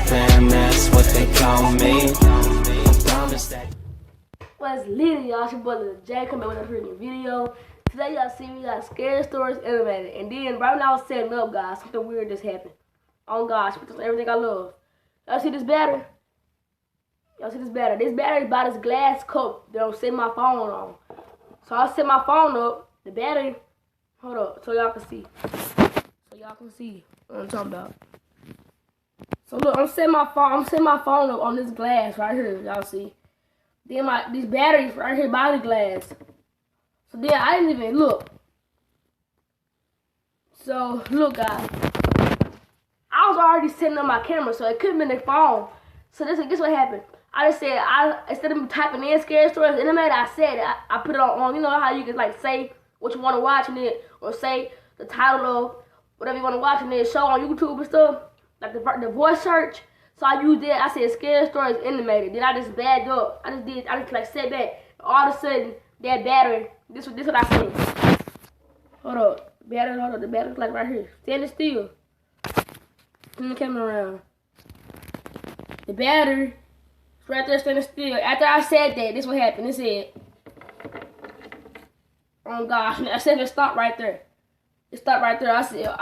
fam, that's what they call me. Promise that. What's lit, y'all? It's your boy Lil J coming with a freaking video. Today y'all see me got Scary Stories Animated. And then right now I was setting up, guys. Something weird just happened. Oh gosh, everything I love. Y'all see this battery? Y'all see this battery? This battery is by this glass cup that I'm setting my phone on. So I set my phone up, the battery, hold up, so y'all can see. So y'all can see what I'm talking about. So look, I'm setting my phone up on this glass right here, y'all see. Then these batteries right here by the glass. So then I didn't even look. So look, guys, I was already setting up my camera, so it couldn't be the phone. So this what happened. I just said, instead of typing in Scary Stories Animated, I said I put it on, you know how you can like say what you want to watch in it, or say the title of whatever you want to watch in it, show on YouTube and stuff, like the voice search. So I used that. I said Scary Stories Animated. Then I just bagged up. I just like set back. All of a sudden, that battery. This what I seen. Hold up, the battery's like right here. Standing still. Turn the camera around. The battery. Right there standing still. After I said that, this what happened. It said, oh gosh, I said it stopped right there. It stopped right there. I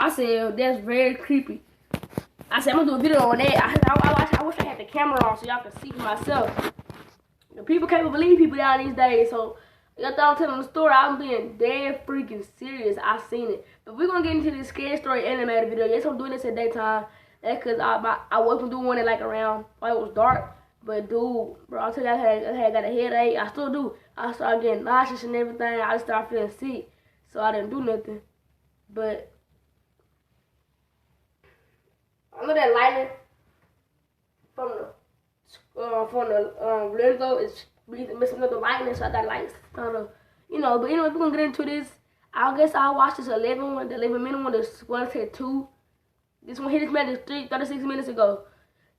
said that's very creepy. I said I'm gonna do a video on that. I wish I had the camera on so y'all can see for myself. The people can't believe people down these days. So y'all thought I'm telling the story. I'm being dead freaking serious. I seen it. But we're gonna get into this Scary Story Animated video. Yes, I'm doing this at daytime. That's cause I wasn't doing it like around while it was dark. But dude, bro, I tell you, I had got a headache. I still do. I started getting nauseous and everything. I just started feeling sick, so I didn't do nothing. But I know that lightning from the window is missing up the lightning, so I got lights. You know. But anyway, we're gonna get into this. I guess I'll watch this 11 one, the 11-minute one. This one said 2. This one hit this man 36 minutes ago.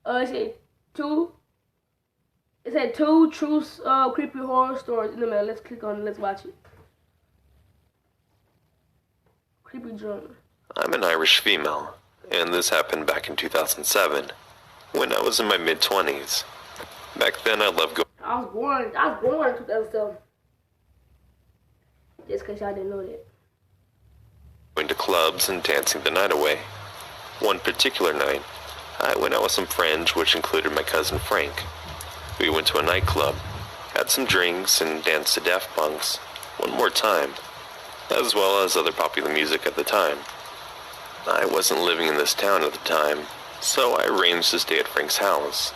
It said 2. It said 2 true creepy horror stories in the middle. Let's click on it. Let's watch it. Creepy drum. I'm an Irish female, and this happened back in 2007, when I was in my mid-20s. Back then, I loved I was born in 2007. Just in case y'all didn't know that. going to clubs and dancing the night away. One particular night, I went out with some friends, which included my cousin Frank. We went to a nightclub, had some drinks, and danced to Daft Punk's One More Time, as well as other popular music at the time. I wasn't living in this town at the time, so I arranged to stay at Frank's house.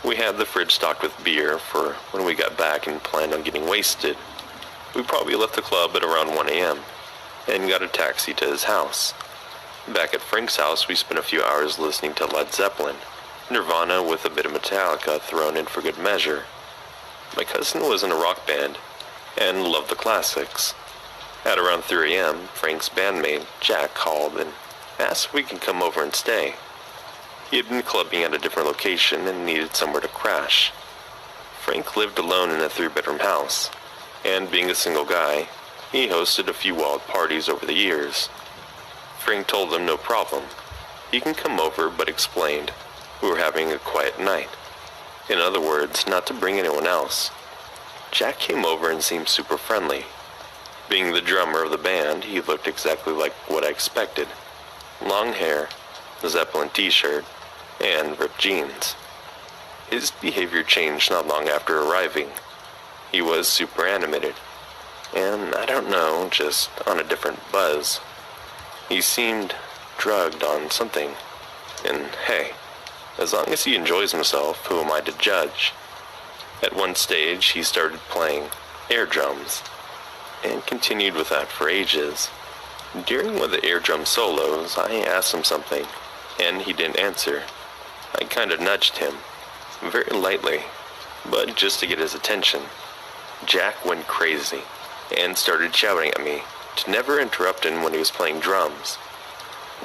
We had the fridge stocked with beer for when we got back and planned on getting wasted. We probably left the club at around 1 a.m. and got a taxi to his house. Back at Frank's house, we spent a few hours listening to Led Zeppelin, Nirvana with a bit of Metallica thrown in for good measure. My cousin was in a rock band and loved the classics. At around 3 a.m., Frank's bandmate, Jack, called and asked if we could come over and stay. He had been clubbing at a different location and needed somewhere to crash. Frank lived alone in a 3-bedroom house, and being a single guy, he hosted a few wild parties over the years. Frank told them no problem. He can come over, but explained we were having a quiet night. In other words, not to bring anyone else. Jack came over and seemed super friendly. Being the drummer of the band, he looked exactly like what I expected. Long hair, Zeppelin t-shirt, and ripped jeans. His behavior changed not long after arriving. He was super animated, and I don't know, just on a different buzz. He seemed drugged on something, and hey, as long as he enjoys himself, who am I to judge? At one stage, he started playing air drums, and continued with that for ages. During one of the air drum solos, I asked him something, and he didn't answer. I kind of nudged him, very lightly, but just to get his attention. Jack went crazy, and started shouting at me to never interrupt him when he was playing drums.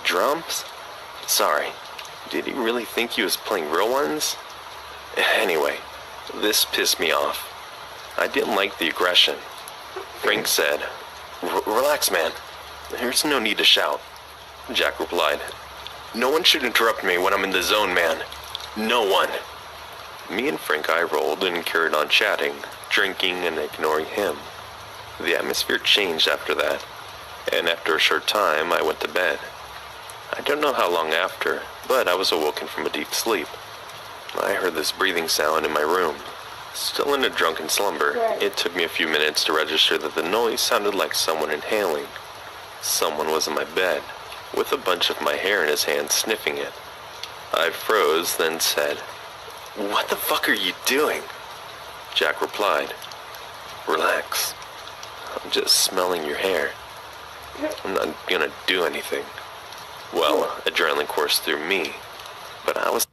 Drums? Sorry, did he really think he was playing real ones? Anyway, this pissed me off. I didn't like the aggression. Frank said, "Relax, man. There's no need to shout." Jack replied, "No one should interrupt me when I'm in the zone, man." No one. Me and Frank eye rolled and carried on chatting, drinking and ignoring him. The atmosphere changed after that, and after a short time I went to bed. I don't know how long after, but I was awoken from a deep sleep. I heard this breathing sound in my room. Still in a drunken slumber, it took me a few minutes to register that the noise sounded like someone inhaling. Someone was in my bed, with a bunch of my hair in his hand sniffing it. I froze, then said, "What the fuck are you doing?" Jack replied, "Relax. I'm just smelling your hair. I'm not gonna do anything." Well, adrenaline coursed through me, but I was...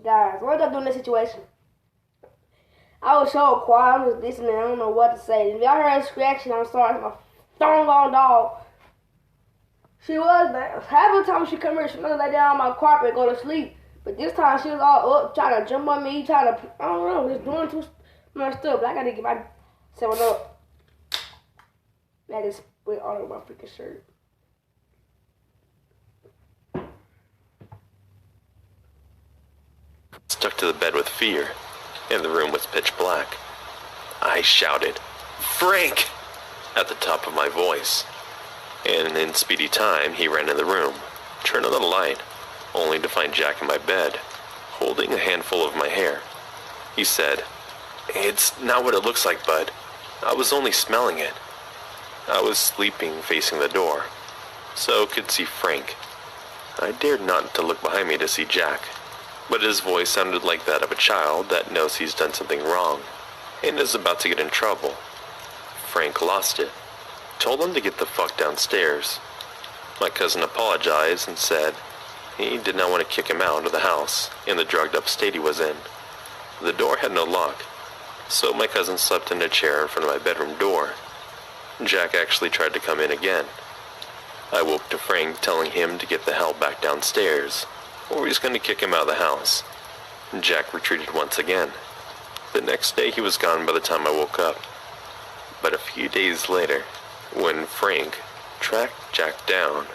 Guys, what I do in this situation? I was so quiet, I'm just listening, I don't know what to say. If y'all heard a reaction, I'm sorry, it's my doggone dog. She was, half the time she come here, she gonna lay down on my carpet and go to sleep. But this time she was all up, trying to jump on me, trying to, I don't know, just doing too much stuff. But I gotta get my 7 up. That is split all over my freaking shirt. Stuck to the bed with fear, and the room was pitch black. I shouted, "Frank!" at the top of my voice. And in speedy time, he ran in the room, turned on the light, only to find Jack in my bed, holding a handful of my hair. He said, "It's not what it looks like, bud. I was only smelling it." I was sleeping facing the door, so could see Frank. I dared not to look behind me to see Jack, but his voice sounded like that of a child that knows he's done something wrong and is about to get in trouble. Frank lost it, told him to get the fuck downstairs. My cousin apologized and said he did not want to kick him out of the house in the drugged up state he was in. The door had no lock, so my cousin slept in a chair in front of my bedroom door. Jack actually tried to come in again. I woke to Frank telling him to get the hell back downstairs, or he's going to kick him out of the house. Jack retreated once again. The next day he was gone by the time I woke up. But a few days later, when Frank tracked Jack down,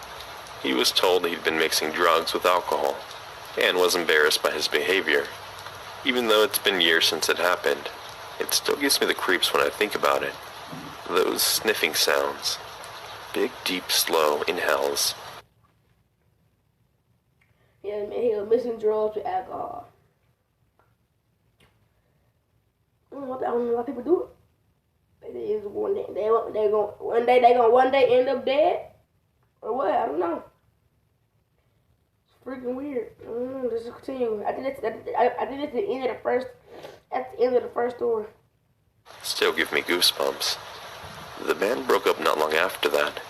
he was told he'd been mixing drugs with alcohol and was embarrassed by his behavior. Even though it's been years since it happened, it still gives me the creeps when I think about it. Those sniffing sounds. Big, deep, slow inhales. Yeah, man, he was mixing drugs with alcohol. I don't know why people do it. They one day end up dead, or what? I don't know. It's freaking weird. Let's just continue. I think that's the end of the first. That's the end of the first story. Still give me goosebumps. The band broke up not long after that,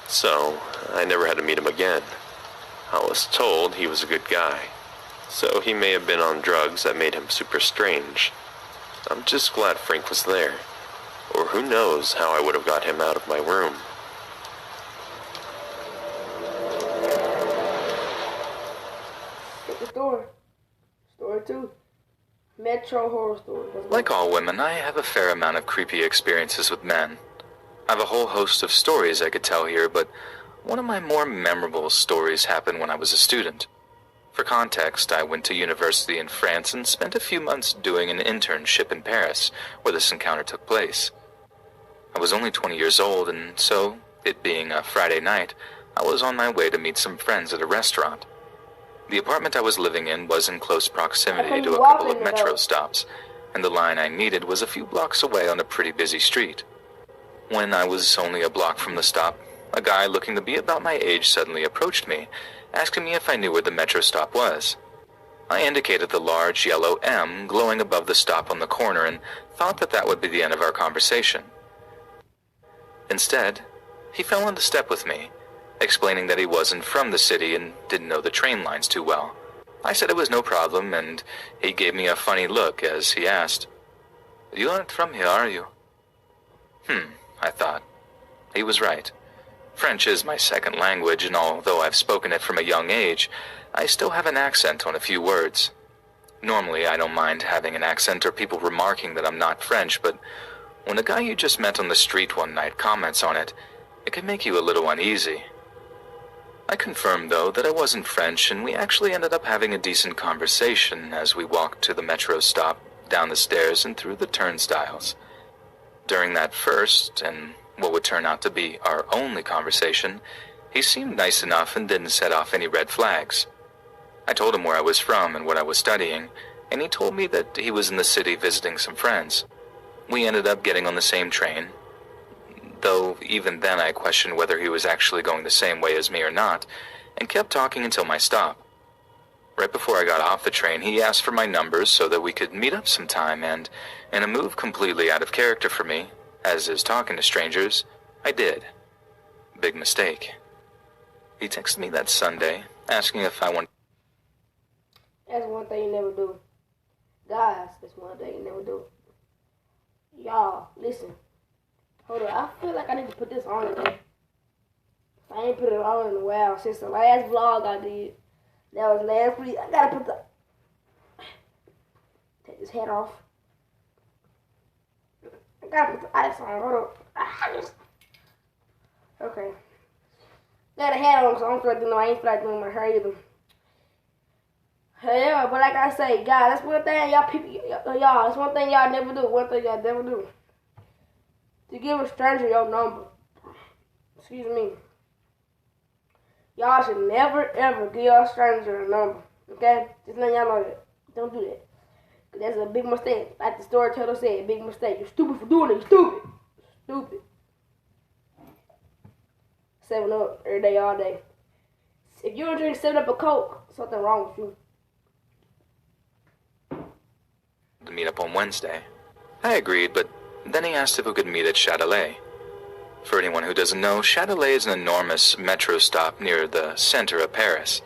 so I never had to meet him again. I was told he was a good guy, so he may have been on drugs that made him super strange. I'm just glad Frank was there, or who knows how I would have got him out of my room. Get the story. Story 2. Metro horror story. Like all women, I have a fair amount of creepy experiences with men. I have a whole host of stories I could tell here, but one of my more memorable stories happened when I was a student. For context, I went to university in France and spent a few months doing an internship in Paris, where this encounter took place. I was only 20 years old, and so, it being a Friday night, I was on my way to meet some friends at a restaurant. The apartment I was living in was in close proximity to a couple of metro stops, and the line I needed was a few blocks away on a pretty busy street. When I was only a block from the stop, a guy looking to be about my age suddenly approached me, asking me if I knew where the metro stop was. I indicated the large yellow M glowing above the stop on the corner and thought that that would be the end of our conversation. Instead, he fell into step with me, explaining that he wasn't from the city and didn't know the train lines too well. I said it was no problem, and he gave me a funny look as he asked, "You aren't from here, are you?" I thought. He was right. French is my second language, and although I've spoken it from a young age, I still have an accent on a few words. Normally, I don't mind having an accent or people remarking that I'm not French, but when a guy you just met on the street one night comments on it, it can make you a little uneasy. I confirmed, though, that I wasn't French, and we actually ended up having a decent conversation as we walked to the metro stop, down the stairs, and through the turnstiles. During that first, and what would turn out to be our only conversation, he seemed nice enough and didn't set off any red flags. I told him where I was from and what I was studying, and he told me that he was in the city visiting some friends. We ended up getting on the same train, though even then I questioned whether he was actually going the same way as me or not, and kept talking until my stop. Right before I got off the train, he asked for my numbers so that we could meet up sometime, and in a move completely out of character for me, as is talking to strangers, I did. Big mistake. He texted me that Sunday, asking if I wanted. That's one thing you never do. Guys, that's one thing you never do. Y'all, listen. Hold on, I feel like I need to put this on again. I ain't put it on in a while since the last vlog I did. That was last week. I gotta put the... Take this hat off. I gotta put the ice on. Hold on. Okay. Got a hat on, so I don't feel like doing, I ain't feel like doing my hair either. Yeah, but like I say, guys, that's one thing y'all people, y'all, that's one thing y'all never do. One thing y'all never do. To give a stranger your number. Excuse me. Y'all should never, ever give a stranger a number. Okay? Just let y'all know that. Don't do that. Cause that's a big mistake. Like the storyteller said, big mistake. You're stupid for doing it. You're stupid. Stupid. 7-Up every day, all day. If you don't drink 7-Up or Coke, something wrong with you. To meet up on Wednesday. I agreed, but then he asked if we could meet at Châtelet. For anyone who doesn't know, Châtelet is an enormous metro stop near the center of Paris.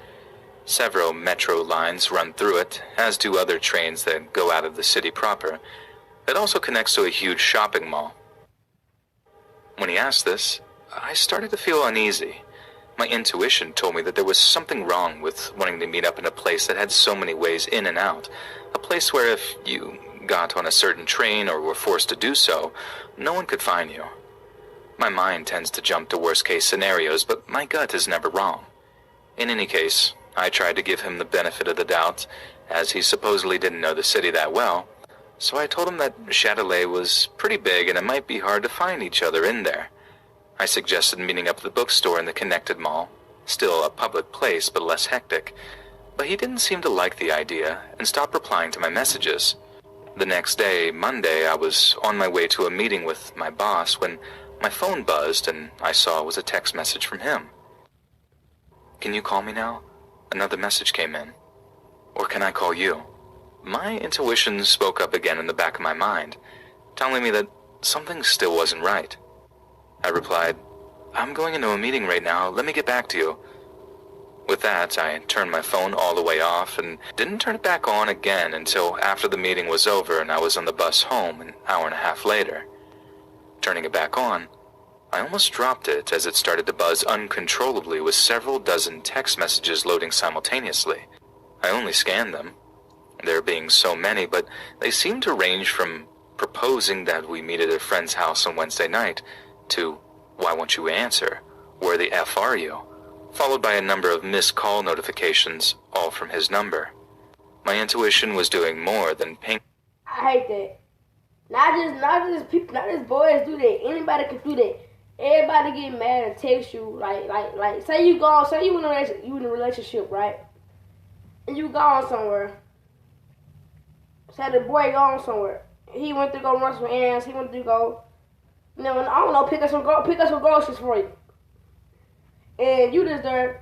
Several metro lines run through it, as do other trains that go out of the city proper. It also connects to a huge shopping mall. When he asked this, I started to feel uneasy. My intuition told me that there was something wrong with wanting to meet up in a place that had so many ways in and out. A place where if you got on a certain train or were forced to do so, no one could find you. My mind tends to jump to worst-case scenarios, but my gut is never wrong. In any case, I tried to give him the benefit of the doubt, as he supposedly didn't know the city that well, so I told him that Châtelet was pretty big and it might be hard to find each other in there. I suggested meeting up at the bookstore in the connected mall, still a public place but less hectic, but he didn't seem to like the idea and stopped replying to my messages. The next day, Monday, I was on my way to a meeting with my boss when my phone buzzed and I saw it was a text message from him. "Can you call me now? Another message came in. Or can I call you?" My intuition spoke up again in the back of my mind, telling me that something still wasn't right. I replied, "I'm going into a meeting right now. Let me get back to you." With that, I turned my phone all the way off and didn't turn it back on again until after the meeting was over and I was on the bus home an hour and a half later. Turning it back on, I almost dropped it as it started to buzz uncontrollably with several dozen text messages loading simultaneously. I only scanned them, there being so many, but they seemed to range from proposing that we meet at a friend's house on Wednesday night to "Why won't you answer? Where the F are you?" followed by a number of missed call notifications, all from his number. My intuition was doing more than ping. I hate that. Not just people, not just boys do that. Anybody can do that. Everybody get mad and text you like say you in a relationship, right? And you gone somewhere. Say the boy gone somewhere. He went to go run some errands. He went to go, I don't know, pick up some groceries for you. And you just there.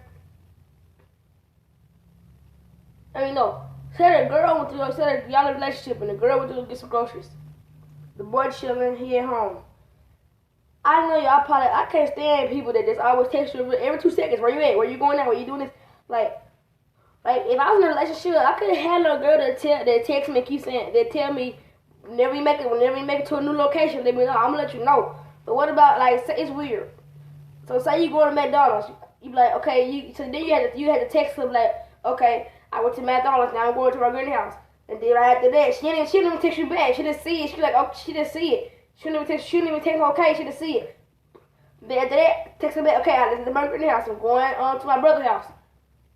Say the girl went to go, say that y'all in a relationship and the girl went to go get some groceries. The boy chilling, he at home. I know y'all probably, I can't stand people that just always text you every 2 seconds. Where you at? Where you going now? Where you doing this? Like if I was in a relationship, I could have had a girl that text me and keep saying, that tell me, whenever you make it to a new location, let me know. I'm gonna let you know. But what about, say it's weird. So say you go to McDonald's, you be like, okay, so then you had to text them like, okay, I went to McDonald's, now I'm going to my granny house. And then right after that, she didn't even text you back. She didn't see it. She like, oh, she didn't see it. She didn't even text okay, she didn't see it. Then after that, text her back, okay, I left the Mercury house. I'm going to my brother's house.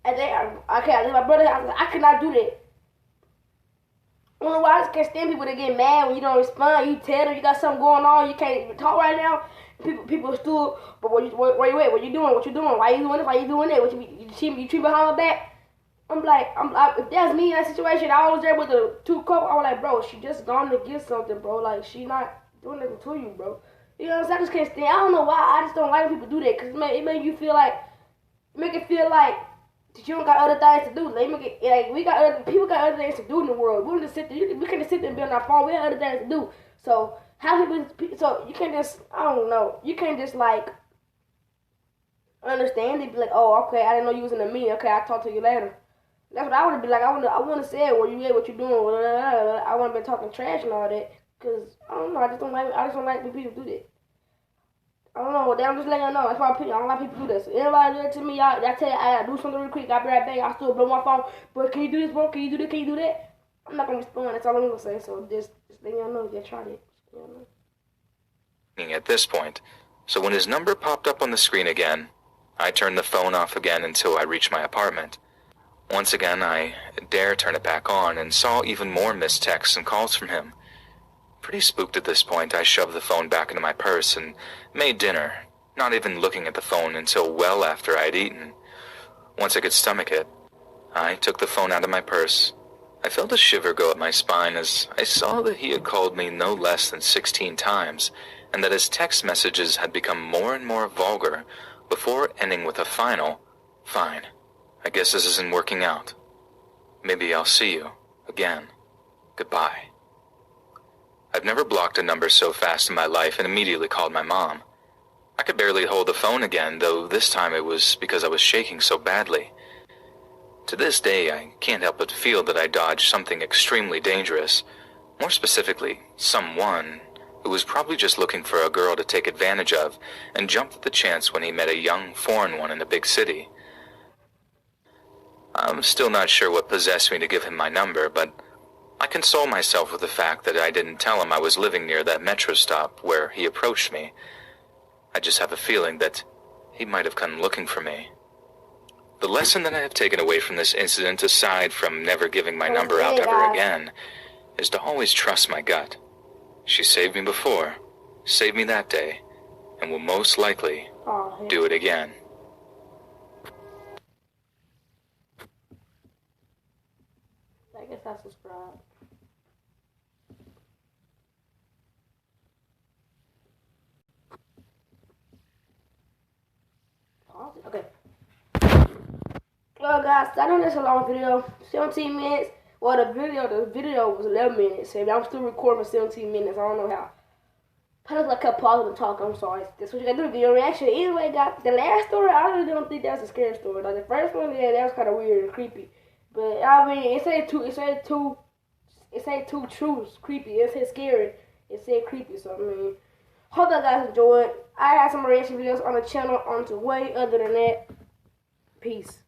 And then, okay, I left my brother's house. I could not do that. I don't know why I just can't stand people that get mad when you don't respond. You tell them you got something going on, you can't even talk right now. People still, but where you at? What you doing? What you doing? Why you doing this? Why you doing that? What you treat behind my back? I'm like, if that's me in that situation, I was there with the two couple. I was like, bro, she just gone to get something, bro. Like, she not doing nothing to you, bro. You know what I'm saying? I just can't stand. I don't know why. I just don't like when people do that, cause it make you feel like, make it feel like that you don't got other things to do. Like, make it like people got other things to do in the world. We just sit there. We can't just sit there and be on our phone. We have other things to do. So how people? So you can't just. I don't know. You can't just like understand it. Be like, oh, okay, I didn't know you was in a meeting. Okay, I'll talk to you later. That's what I want to be like. I want to say where you at, what you doing. I want to be talking trash and all that. Cause I don't know. I just don't like when people do that. I don't know. I'm just letting you know. That's my opinion. I don't like people do this. So anybody do that to me, y'all tell you I gotta do something real quick. I'll be right back. I still blow my phone. But can you do this, bro? Can you do this? Can you do that? I'm not gonna respond. That's all I'm gonna say. So just letting y'all know. Just try it. You know? At this point, so when his number popped up on the screen again, I turned the phone off again until I reached my apartment. Once again, I dare turn it back on and saw even more missed texts and calls from him. Pretty spooked at this point, I shoved the phone back into my purse and made dinner, not even looking at the phone until well after I had eaten. Once I could stomach it, I took the phone out of my purse. I felt a shiver go up my spine as I saw that he had called me no less than 16 times, and that his text messages had become more and more vulgar before ending with a final, "Fine, I guess this isn't working out. Maybe I'll see you again. Goodbye." I've never blocked a number so fast in my life and immediately called my mom. I could barely hold the phone again, though this time it was because I was shaking so badly. To this day, I can't help but feel that I dodged something extremely dangerous. More specifically, someone who was probably just looking for a girl to take advantage of and jumped at the chance when he met a young foreign one in a big city. I'm still not sure what possessed me to give him my number, but I console myself with the fact that I didn't tell him I was living near that metro stop where he approached me. I just have a feeling that he might have come looking for me. The lesson that I have taken away from this incident, aside from never giving my number out ever again, is to always trust my gut. She saved me before, saved me that day, and will most likely do it again. I guess I subscribe. Okay. Well, guys, I know this is a long video, 17 minutes. Well, the video was 11 minutes. So I'm still recording for 17 minutes. I don't know how. I look like I kept pausing and talking. I'm sorry. That's what you gotta do. Video reaction. Anyway, guys, the last story, I really don't think that's a scary story. Like the first one, yeah, that was kind of weird and creepy. But I mean, it said two truths, creepy. It said scary. It said creepy. So I mean, hope that guys enjoyed. I have some reaction videos on the channel on the way. Other than that, peace.